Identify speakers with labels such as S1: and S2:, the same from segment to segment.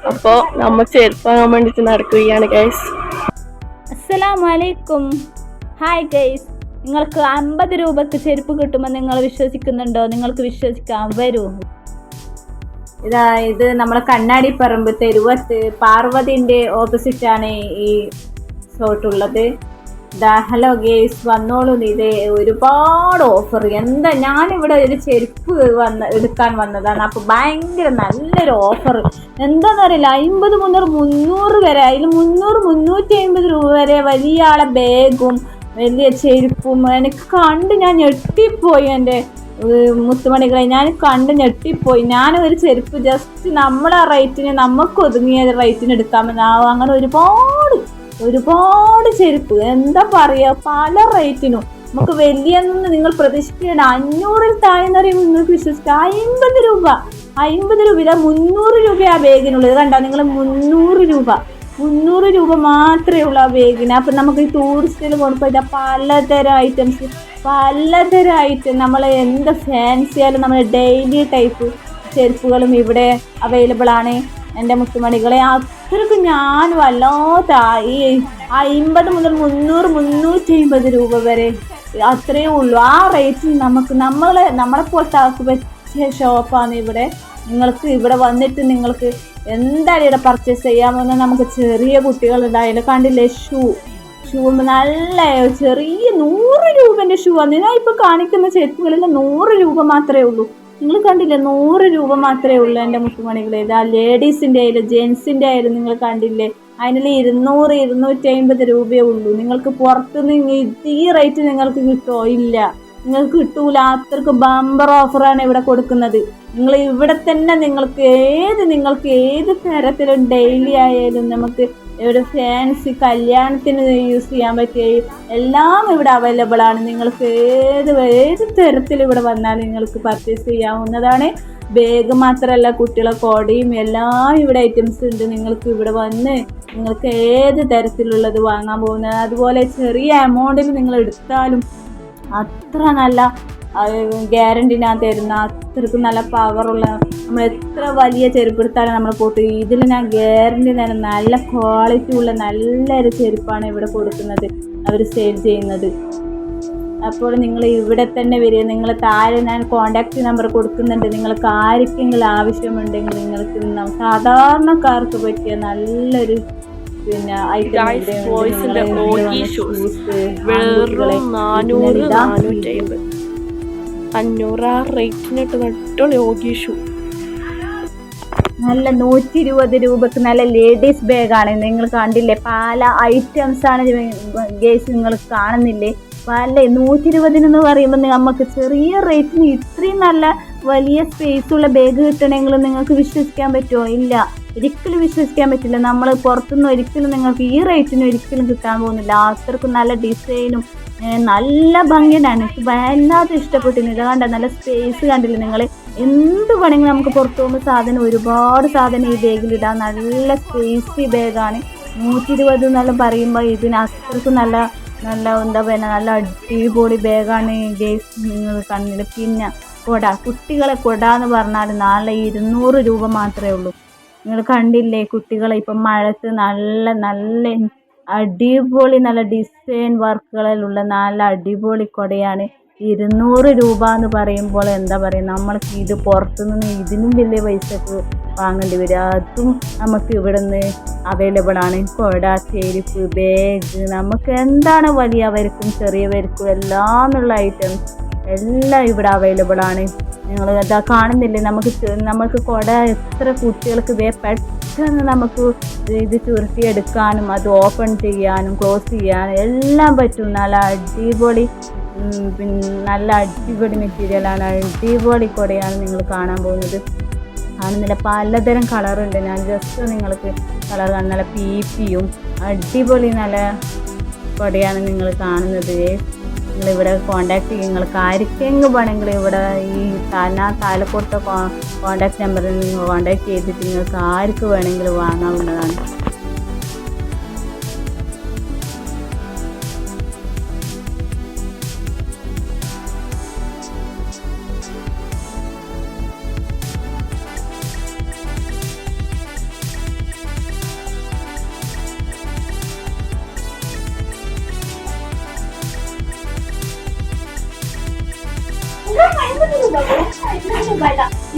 S1: അപ്പോൾ നമ്മൾ ചെരുപ്പ് വാങ്ങാൻ വേണ്ടിയിട്ട് നടക്കുകയാണ് ഗൈസ്.
S2: അസ്സലാമലൈക്കും. ഹായ് ഗൈസ്, നിങ്ങൾക്ക് 50 രൂപക്ക് ചെരുപ്പ് കിട്ടുമെന്ന് നിങ്ങൾ വിശ്വസിക്കുന്നുണ്ടോ? നിങ്ങൾക്ക് വിശ്വസിക്കാം, വരൂ. ഇത് നമ്മളെ കണ്ണാടിപ്പറമ്പ് തെരുവത്ത് പാർവതിൻ്റെ ഓപ്പോസിറ്റാണ് ഈ ഷോട്ടുള്ളത്. ഹലോ ഗേസ്, വന്നോളൂ. ഇത് ഒരുപാട് ഓഫർ. എന്താ, ഞാനിവിടെ ഒരു ചെരുപ്പ് എടുക്കാൻ വന്നതാണ്. അപ്പോൾ ഭയങ്കര നല്ലൊരു ഓഫർ. എന്താണെന്ന് അറിയില്ല, 50, 300, 300 വരെ, അതിൽ 300, 350 രൂപ വരെ വലിയ ആളെ ബാഗും വലിയ ചെരുപ്പും എനിക്ക് കണ്ട് ഞാൻ ഞെട്ടിപ്പോയി. എൻ്റെ മുത്തുമണികളെ ഞാൻ കണ്ട് ഞെട്ടിപ്പോയി. ഞാനൊരു ചെരുപ്പ് ജസ്റ്റ് നമ്മളെ റേറ്റിന്, നമുക്ക് ഒതുങ്ങിയ റേറ്റിന് എടുക്കാമെന്ന്. അങ്ങനെ ഒരുപാട് ചെരുപ്പ്, എന്താ പറയുക, പല റേറ്റിനും. നമുക്ക് വലിയൊന്നും നിങ്ങൾ പ്രതീക്ഷിക്കണം. 500 താഴെന്ന് പറയുമ്പോൾ നിങ്ങൾക്ക് വിശ്വസിക്കാം. 50 രൂപ 300 രൂപ ആ ബാഗിനുള്ളത്. കണ്ടോ നിങ്ങൾ, 300 രൂപ മാത്രമേ ഉള്ളൂ ആ ബാഗിന്. അപ്പം നമുക്ക് ഈ ടൂറിസ്റ്റിൽ കൊണ്ടുപോയിട്ട് പലതരം ഐറ്റം നമ്മൾ എന്ത് ഫാൻസിയാലും നമ്മൾ ഡെയിലി ടൈപ്പ് ചെരുപ്പുകളും ഇവിടെ അവൈലബിൾ ആണ് എൻ്റെ മുത്തുമണികളെ. അത്രയ്ക്ക് ഞാൻ വല്ലാത്ത ഈ 50 മുതൽ 300, 350 രൂപ വരെ അത്രയേ ഉള്ളൂ. ആ റേറ്റിൽ നമ്മളെ പോലത്തെ ആൾക്ക് പറ്റിയ ഷോപ്പാണ് ഇവിടെ. നിങ്ങൾക്ക് ഇവിടെ വന്നിട്ട് നിങ്ങൾക്ക് എന്തായാലും ഇവിടെ പർച്ചേസ് ചെയ്യാമെന്ന്. നമുക്ക് ചെറിയ കുട്ടികളുണ്ടായാലും കണ്ടില്ലേ, ഷൂ നല്ല ചെറിയ 100 രൂപേൻ്റെ ഷൂ ആണ്. ഞാൻ ഇപ്പോൾ കാണിക്കുന്ന ചെരുപ്പുകളിൽ 100 രൂപ മാത്രമേ ഉള്ളൂ. നിങ്ങൾ കണ്ടില്ലേ, 100 രൂപ മാത്രമേ ഉള്ളൂ എൻ്റെ മുത്തുമണികളെ. ഇതാ ലേഡീസിൻ്റെ ആയാലും ജെൻസിൻ്റെ ആയാലും നിങ്ങൾ കണ്ടില്ലേ, അതിൽ 200, 250 രൂപയേ ഉള്ളൂ. നിങ്ങൾക്ക് പുറത്തുനിന്ന് ഈ റേറ്റ് നിങ്ങൾക്ക് കിട്ടുമോ? ഇല്ല, നിങ്ങൾക്ക് കിട്ടൂല. അത്രക്ക് ബമ്പർ ഓഫറാണ് ഇവിടെ കൊടുക്കുന്നത്. നിങ്ങൾ ഇവിടെ തന്നെ നിങ്ങൾക്ക് ഏത് തരത്തിലും ഡെയിലി ആയാലും നമുക്ക് ഇവിടെ ഫാൻസി കല്യാണത്തിന് യൂസ് ചെയ്യാൻ പറ്റിയ എല്ലാം ഇവിടെ അവൈലബിൾ ആണ്. നിങ്ങൾക്ക് ഏത് തരത്തിൽ ഇവിടെ വന്നാലും നിങ്ങൾക്ക് പർച്ചേസ് ചെയ്യാവുന്നതാണ്. ബാഗ് മാത്രമല്ല, കുട്ടികളെ കോടയും എല്ലാം ഇവിടെ ഐറ്റംസ് ഉണ്ട്. നിങ്ങൾക്ക് ഇവിടെ വന്ന് നിങ്ങൾക്ക് ഏത് തരത്തിലുള്ളത് വാങ്ങാൻ പോകുന്നത്. അതുപോലെ ചെറിയ എമൗണ്ടിൽ നിങ്ങൾ എടുത്താലും അത്ര നല്ല ഗ്യാരണ്ടി ഞാൻ തരുന്ന, അത്രയ്ക്കും നല്ല പവറുള്ള, നമ്മൾ എത്ര വലിയ ചെരുപ്പെടുത്താലും നമ്മൾ പോട്ട് ഇതിൽ ഞാൻ ഗ്യാരണ്ടി തരുന്ന നല്ല ക്വാളിറ്റി ഉള്ള നല്ലൊരു ചെരുപ്പാണ് ഇവിടെ കൊടുക്കുന്നത്, അവർ സെയിൽ ചെയ്യുന്നത്. അപ്പോൾ നിങ്ങൾ ഇവിടെ തന്നെ വരിക. നിങ്ങൾ താഴെ ഞാൻ കോൺടാക്റ്റ് നമ്പർ കൊടുക്കുന്നുണ്ട്. നിങ്ങൾക്ക് ആർക്കെങ്കിലും ആവശ്യമുണ്ടെങ്കിൽ നിങ്ങൾക്ക് സാധാരണക്കാർക്ക് പറ്റിയ നല്ലൊരു ഐറ്റം നല്ല 120 രൂപക്ക് നല്ല ലേഡീസ് ബാഗാണ്. നിങ്ങൾ കണ്ടില്ലേ, പല ഐറ്റംസ് ആണ് ഗേസ്, നിങ്ങൾ കാണുന്നില്ലേ. പല 120 പറയുമ്പോൾ നമുക്ക് ചെറിയ റേറ്റിന് ഇത്രയും നല്ല വലിയ സ്പേസുള്ള ബാഗ് കിട്ടണമെങ്കിൽ നിങ്ങൾക്ക് വിശ്വസിക്കാൻ പറ്റുമോ? ഇല്ല, ഒരിക്കലും വിശ്വസിക്കാൻ പറ്റില്ല. നമ്മൾ പുറത്തുനിന്ന് ഒരിക്കലും നിങ്ങൾക്ക് ഈ റേറ്റിന് ഒരിക്കലും കിട്ടാൻ പോകുന്നില്ല. അത്രക്കും നല്ല ഡിസൈനും നല്ല ഭംഗിയാണ്. എനിക്ക് വല്ലാതെ ഇഷ്ടപ്പെട്ടിരുന്നു. ഇത് കണ്ട നല്ല സ്പേസ് കണ്ടില്ല നിങ്ങൾ. എന്ത് വേണമെങ്കിലും നമുക്ക് പുറത്തു പോകുമ്പോൾ ഒരുപാട് സാധനം ഈ ബാഗിലിടാം. നല്ല സ്പേസി ബാഗാണ്. 120 എന്നെല്ലാം പറയുമ്പോൾ ഇതിന് അത്രക്കും നല്ല എന്താ പറയുക, നല്ല അടിപൊളി ബാഗാണ് ഗേസ്. നിങ്ങൾ കണ്ണിൽ പിന്നെ കുട്ടികളെ കൊട എന്ന് പറഞ്ഞാൽ നാളെ 200 രൂപ മാത്രമേ ഉള്ളൂ. നിങ്ങൾ കണ്ടില്ലേ, കുട്ടികളെ ഇപ്പം മഴത്ത് നല്ല അടിപൊളി നല്ല ഡിസൈൻ വർക്കുകളിലുള്ള നല്ല അടിപൊളി കൊടയാണ്. 200 രൂപ എന്ന് പറയുമ്പോൾ എന്താ പറയുക, നമ്മൾക്ക് ഇത് പുറത്തുനിന്ന് ഇതിനും വലിയ പൈസക്ക് വാങ്ങേണ്ടി വരും. അതും നമുക്ക് ഇവിടെ നിന്ന് അവൈലബിൾ ആണ്. കൊട, ചെരുപ്പ്, ബാഗ്, നമുക്ക് എന്താണ് വലിയവർക്കും ചെറിയവർക്കും എല്ലാമുള്ള ഐറ്റംസ് എല്ലാം ഇവിടെ അവൈലബിൾ ആണ്. നിങ്ങൾ ഇതാ കാണുന്നില്ലേ, നമുക്ക് കൊട എത്ര കുട്ടികൾക്ക് പെട്ടെന്ന് നമുക്ക് ഇത് ചുരുട്ടിയെടുക്കാനും അത് ഓപ്പൺ ചെയ്യാനും ക്ലോസ് ചെയ്യാനും എല്ലാം പറ്റും. നല്ല അടിപൊളി മെറ്റീരിയലാണ്. അടിപൊളി കൊടയാണ് നിങ്ങൾ കാണാൻ പോകുന്നത്. കാണുന്നില്ല, പലതരം കളറുണ്ട്. ഞാൻ ജസ്റ്റ് നിങ്ങൾക്ക് കളർ കാണും. നല്ല പീപ്പിയും അടിപൊളി നല്ല കൊടയാണ് നിങ്ങൾ കാണുന്നത്. നിങ്ങളിവിടെ കോൺടാക്ട് ചെയ്യും. നിങ്ങൾക്ക് ആർക്കെങ്കിലും വേണമെങ്കിൽ ഇവിടെ ഈ താഴെ കൊടുത്ത കോൺടാക്ട് നമ്പറിൽ നിങ്ങൾ കോൺടാക്ട് ചെയ്തിട്ട് നിങ്ങൾക്ക് ആർക്ക് വേണമെങ്കിലും വാങ്ങാവുന്നതാണ്.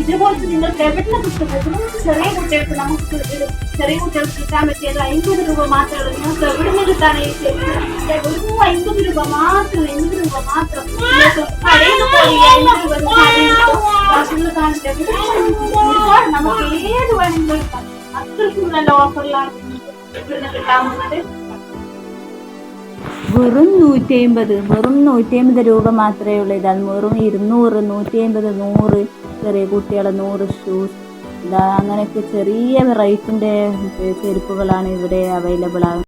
S2: ഇതുപോലത്തെ നിങ്ങൾക്ക് എവിടെ കിട്ടും? ചെറിയ കുട്ടികൾക്ക് നമുക്ക് ചെറിയ കുട്ടികൾക്ക് കിട്ടാൻ പറ്റിയത് 50 രൂപ മാത്രമേ ഉള്ളൂ. നിങ്ങൾക്ക് എവിടെ നിന്ന് കിട്ടാനേ വെറും 50 രൂപ മാത്രം, 50 രൂപ മാത്രം. കടയിൽ പോയി 50 രൂപ ഭക്ഷണം കാണിട്ട് നമുക്ക് ഏത് വേണമെങ്കിലും എടുക്കാം. അത്രയ്ക്കും നല്ല ഓഫറിലാണ് ഇവിടുന്ന് കിട്ടാൻ പോകുന്നത്. വെറും 150 രൂപ മാത്രമേ ഉള്ളൂ. ഇതാണ് വെറും 200, 150, 100. ചെറിയ കുട്ടികളെ 100 ഷൂസ് ഇതാ അങ്ങനെയൊക്കെ ചെറിയ റേറ്റിൻ്റെ ചെരുപ്പുകളാണ് ഇവിടെ അവൈലബിൾ ആകുന്നത്.